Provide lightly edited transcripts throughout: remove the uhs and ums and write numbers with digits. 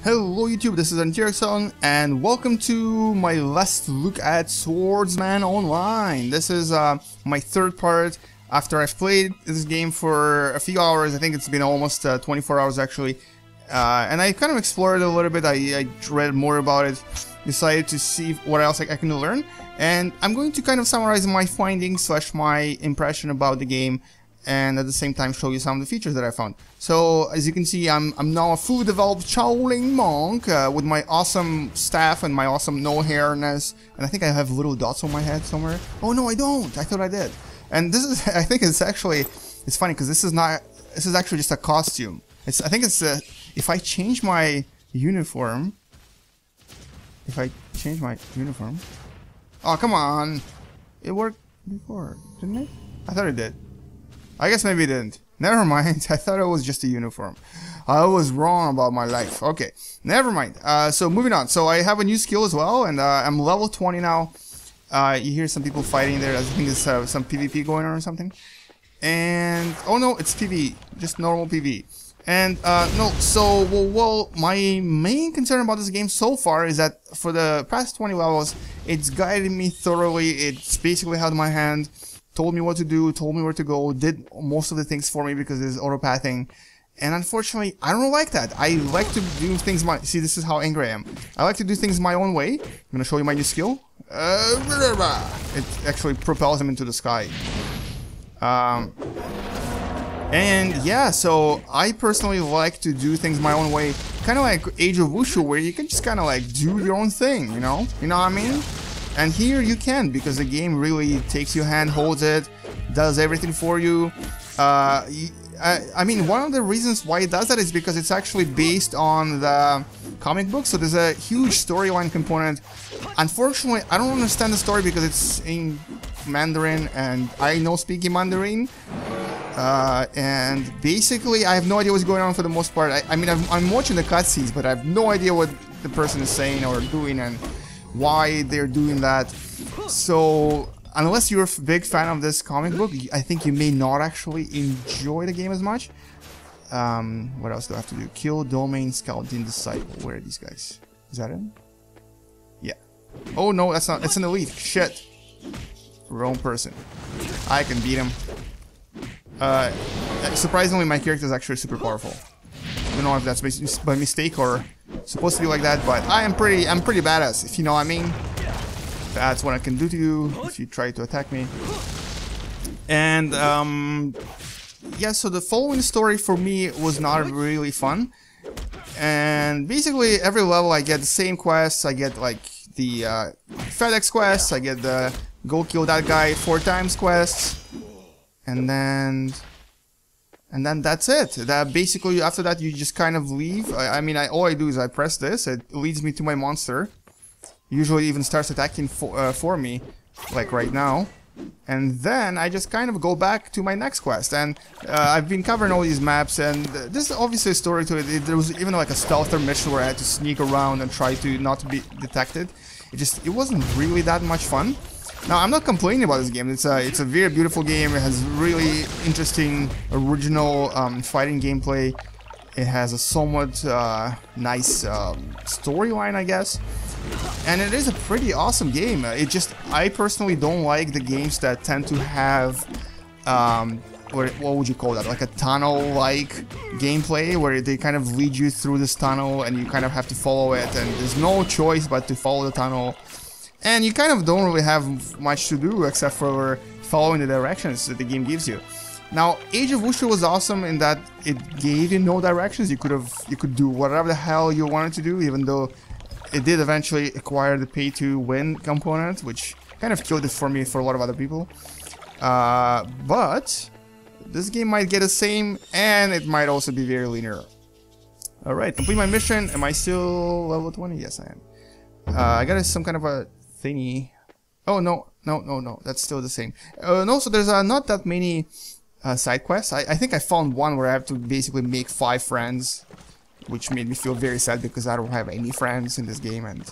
Hello YouTube, this is Song, and welcome to my last look at Swordsman Online. This is my third part after I've played this game for a few hours. I think it's been almost 24 hours actually. And I kind of explored it a little bit. I read more about it, decided to see what else I can learn. And I'm going to kind of summarize my findings slash my impression about the game, and at the same time show you some of the features that I found. So as you can see, I'm now a fully developed Shaolin monk with my awesome staff and my awesome no hairness, and I think I have little dots on my head somewhere. Oh no, I don't. I thought I did. And this is, I think it's actually, it's funny because this is actually just a costume. I think it's if I change my uniform. Oh come on, it worked before, didn't it? I thought it did. I guess maybe it didn't. Never mind. I thought it was just a uniform. I was wrong about my life. Okay, never mind. So moving on. So I have a new skill as well, and I'm level 20 now. You hear some people fighting there. I think there's some PvP going on or something. And oh no, it's PvE, just normal PvE. And no, so well, my main concern about this game so far is that for the past 20 levels, it's guided me thoroughly. It's basically held my hand, told me what to do, told me where to go, did most of the things for me because it's auto-pathing. And unfortunately, I don't like that. I like to do things see, this is how angry I am. I like to do things my own way. I'm gonna show you my new skill. It actually propels him into the sky. And yeah, so I personally like to do things my own way, kind of like Age of Wushu, where you can just kind of like do your own thing, you know what I mean? And here you can, because the game really takes your hand, holds it, does everything for you. I mean, one of the reasons why it does that is because it's actually based on the comic book, so there's a huge storyline component. Unfortunately, I don't understand the story because it's in Mandarin, and I know speaking Mandarin. And basically, I have no idea what's going on for the most part. I mean, I'm watching the cutscenes, but I have no idea what the person is saying or doing and why they're doing that. So unless you're a big fan of this comic book, I think you may not actually enjoy the game as much. What else do I have to do? Kill Domain Scouting Disciple. Where are these guys? Is that it? Yeah. Oh no, that's not. It's an elite. Shit. Wrong person. I can beat him. Surprisingly, my character is actually super powerful. I don't know if that's by mistake or supposed to be like that, but I'm pretty badass, if you know what I mean. That's what I can do to you if you try to attack me. And yeah, so the following story for me was not really fun. And basically every level I get the same quests. I get like the FedEx quests, I get the go kill that guy 4 times quests. And then that's it. That basically after that you just kind of leave. I mean, all I do is I press this. It leads me to my monster. Usually even starts attacking for me, like right now. And then I just kind of go back to my next quest. And I've been covering all these maps, and there's obviously a story to it. There was even like a stealther mission where I had to sneak around and try to not be detected. It wasn't really that much fun. Now, I'm not complaining about this game. It's a very beautiful game. It has really interesting, original fighting gameplay. It has a somewhat nice storyline, I guess. And it is a pretty awesome game. I personally don't like the games that tend to have, what would you call that? Like a tunnel-like gameplay, where they kind of lead you through this tunnel and you kind of have to follow it, and there's no choice but to follow the tunnel. And you kind of don't really have much to do except for following the directions that the game gives you. Now, Age of Wushu was awesome in that it gave you no directions. You could do whatever the hell you wanted to do, even though it did eventually acquire the pay-to-win component, which kind of killed it for me for a lot of other people. But this game might get the same, and it might also be very linear. Alright, complete my mission. Am I still level 20? Yes, I am. I got some kind of a thingy. Oh no, that's still the same. No, so there's not that many side quests. I think I found one where I have to basically make 5 friends, which made me feel very sad because I don't have any friends in this game and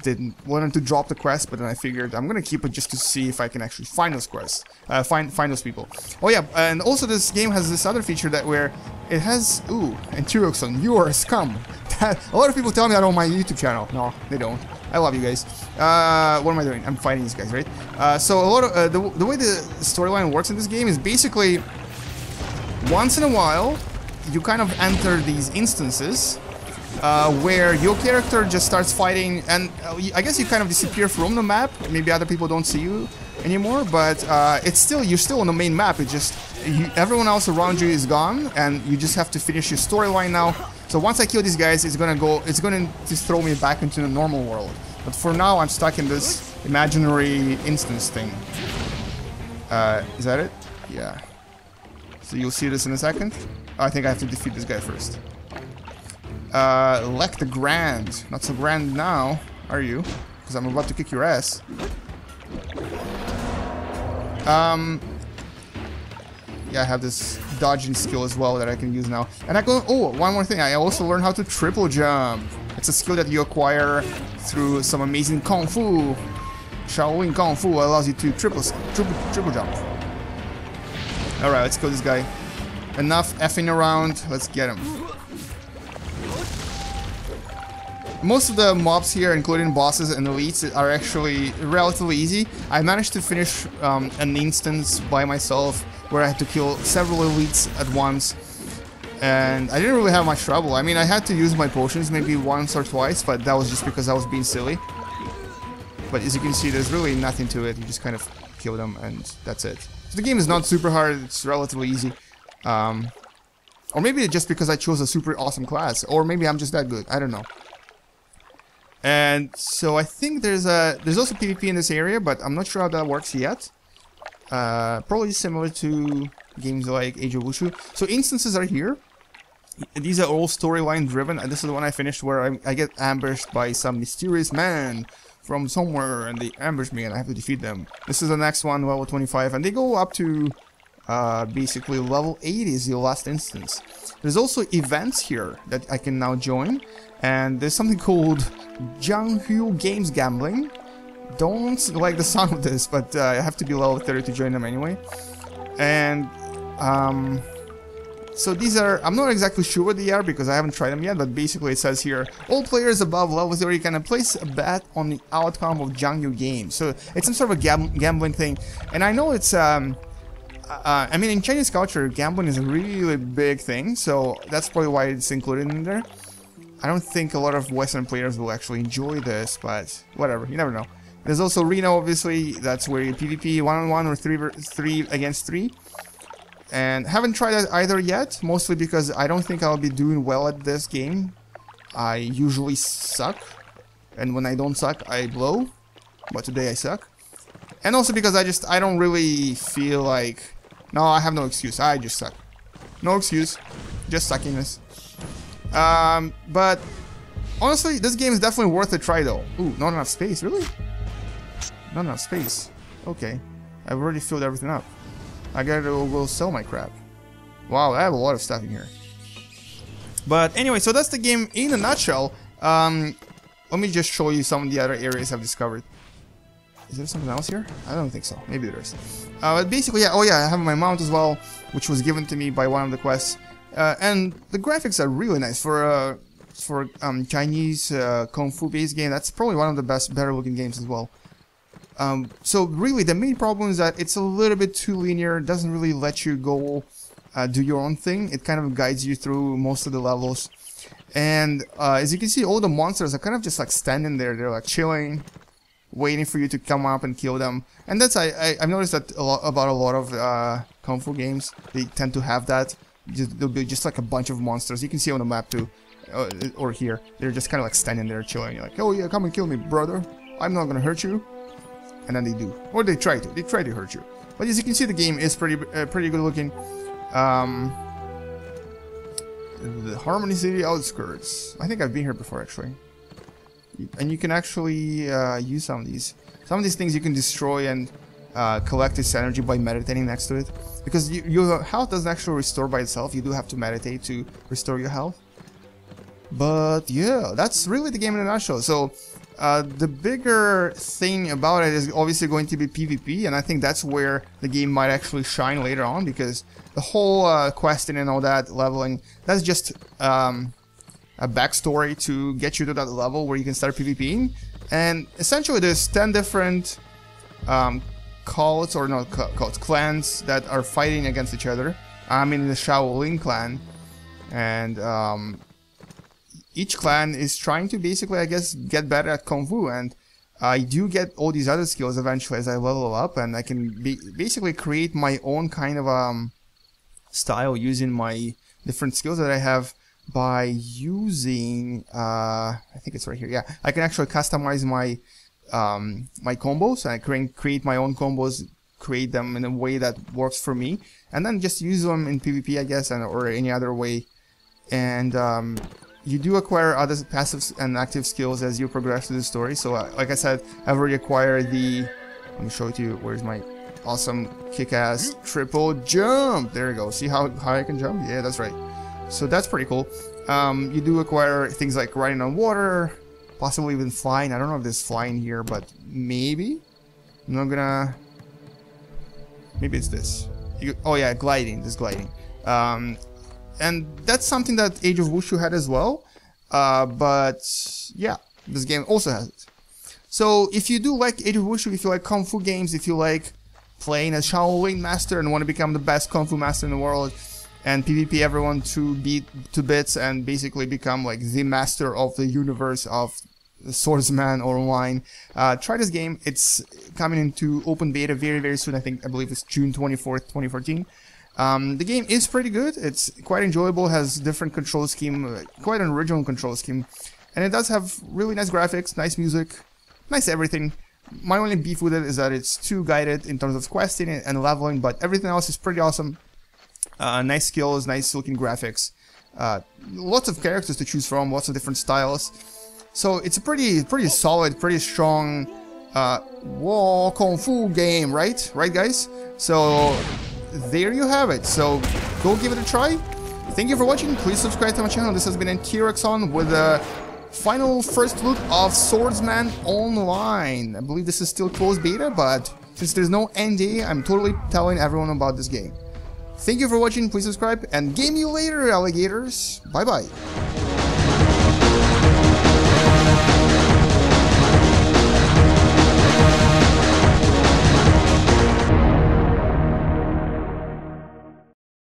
didn't want to drop the quest, but then I figured I'm gonna keep it just to see if I can actually find those quests, find those people. Oh yeah, and also this game has this other feature that where it has, ooh, Antiroxon, you are a scum. A lot of people tell me that on my YouTube channel. No, they don't. I love you guys. What am I doing? I'm fighting these guys, right? So a lot of the way the storyline works in this game is basically once in a while you kind of enter these instances where your character just starts fighting, and I guess you kind of disappear from the map. Maybe other people don't see you anymore, but you're still on the main map. It's just everyone else around you is gone, and you just have to finish your storyline now. So once I kill these guys, it's gonna just throw me back into the normal world. But for now, I'm stuck in this imaginary instance thing. Is that it? Yeah. So you'll see this in a second. I think I have to defeat this guy first. Lek the Grand. Not so grand now, are you? Because I'm about to kick your ass. Yeah, I have this dodging skill as well that I can use now. And I go, oh, one more thing. I also learned how to triple jump. It's a skill that you acquire through some amazing Kung Fu. Shaolin Kung Fu allows you to triple jump. Alright, let's kill this guy. Enough effing around. Let's get him. Most of the mobs here, including bosses and elites, are actually relatively easy. I managed to finish an instance by myself where I had to kill several elites at once, and I didn't really have much trouble. I mean, I had to use my potions maybe once or twice, but that was just because I was being silly. But as you can see, there's really nothing to it. You just kind of kill them, and that's it. So the game is not super hard. It's relatively easy. Or maybe it's just because I chose a super awesome class, or maybe I'm just that good. I don't know. And so I think there's also PvP in this area, but I'm not sure how that works yet. Probably similar to games like Age of Wushu. So instances are here. These are all storyline driven, and this is the one I finished where I get ambushed by some mysterious man from somewhere, and they ambush me and I have to defeat them. This is the next one, level 25, and they go up to basically level 80 is your last instance. There's also events here that I can now join, and there's something called Jianghu Games Gambling. Don't like the sound of this, but I have to be level 30 to join them anyway. And so these are, I'm not exactly sure what they are because I haven't tried them yet, but basically it says here, all players above level 30 can place a bet on the outcome of Jianghu Games. So it's some sort of a gambling thing, and I know it's I mean, in Chinese culture, gambling is a really big thing, so that's probably why it's included in there. I don't think a lot of Western players will actually enjoy this, but whatever, you never know. There's also Reno, obviously, that's where you PvP 1-on-1 or 3 against 3. And haven't tried that either yet, mostly because I don't think I'll be doing well at this game. I usually suck, and when I don't suck, I blow. But today I suck. And also because I don't really feel like... No, I have no excuse, I just suck. No excuse, just suckiness. But honestly, this game is definitely worth a try though. Ooh, not enough space, really? Not enough space. Okay, I've already filled everything up. I gotta go sell my crap. Wow, I have a lot of stuff in here. But anyway, so that's the game in a nutshell. Let me just show you some of the other areas I've discovered. Is there something else here? I don't think so. Maybe there is. But basically, yeah. Oh yeah, I have my mount as well, which was given to me by one of the quests. And the graphics are really nice for Chinese Kung Fu based game. That's probably one of the better looking games as well. So really the main problem is that it's a little bit too linear. It doesn't really let you go do your own thing. It kind of guides you through most of the levels. And as you can see, all the monsters are kind of just like standing there. They're like chilling, waiting for you to come up and kill them. And that's I've noticed that about a lot of Kung Fu games. They tend to have that. There'll be just like a bunch of monsters. You can see on the map too, or here. They're just kind of like standing there chilling. You're like, oh yeah, come and kill me, brother. I'm not gonna hurt you. And then they do, or they try to. They try to hurt you. But as you can see, the game is pretty good looking. The Harmony City outskirts. I think I've been here before actually. And you can actually use some of these. Some of these things you can destroy and collect its energy by meditating next to it. Because your health doesn't actually restore by itself. You do have to meditate to restore your health. But yeah, that's really the game in a nutshell. So the bigger thing about it is obviously going to be PvP, and I think that's where the game might actually shine later on, because the whole questing and all that leveling, that's just a backstory to get you to that level where you can start PvPing. And essentially there's 10 different cults, or not cults, clans that are fighting against each other. I'm in the Shaolin clan, and each clan is trying to basically, I guess, get better at Kung Fu, and I do get all these other skills eventually as I level up, and I can basically create my own kind of style using my different skills that I have by using, I think it's right here, yeah, I can actually customize my my combos. I can create my own combos, create them in a way that works for me, and then just use them in PvP, I guess, or any other way. And you do acquire other passive and active skills as you progress through the story. So like I said, I've already acquired the, let me show it to you, where's my awesome kick-ass triple jump. There you go. See how high I can jump? Yeah, that's right. So that's pretty cool. You do acquire things like riding on water, possibly even flying. I don't know if there's flying here, but maybe. I'm not gonna... Maybe it's this. Oh yeah, gliding. There's gliding. And that's something that Age of Wushu had as well. But yeah, this game also has it. So if you do like Age of Wushu, if you like Kung Fu games, if you like playing as Shaolin Master and want to become the best Kung Fu Master in the world, and PvP everyone to bits and basically become like the master of the universe of Swordsman or online, try this game. It's coming into open beta very, very soon. I believe it's June 24th, 2014. The game is pretty good. It's quite enjoyable, has different control scheme, quite an original control scheme, and it does have really nice graphics, nice music, nice everything. My only beef with it is that it's too guided in terms of questing and leveling, but everything else is pretty awesome. Nice skills, nice looking graphics, lots of characters to choose from, lots of different styles. So it's a pretty solid, pretty strong Kung Fu game, right? Right, guys? So there you have it. So go give it a try. Thank you for watching. Please subscribe to my channel. This has been T-Rexon with the final first look of Swordsman Online. I believe this is still closed beta, but since there's no NDA, I'm totally telling everyone about this game. Thank you for watching. Please subscribe, and game you later, alligators. Bye bye.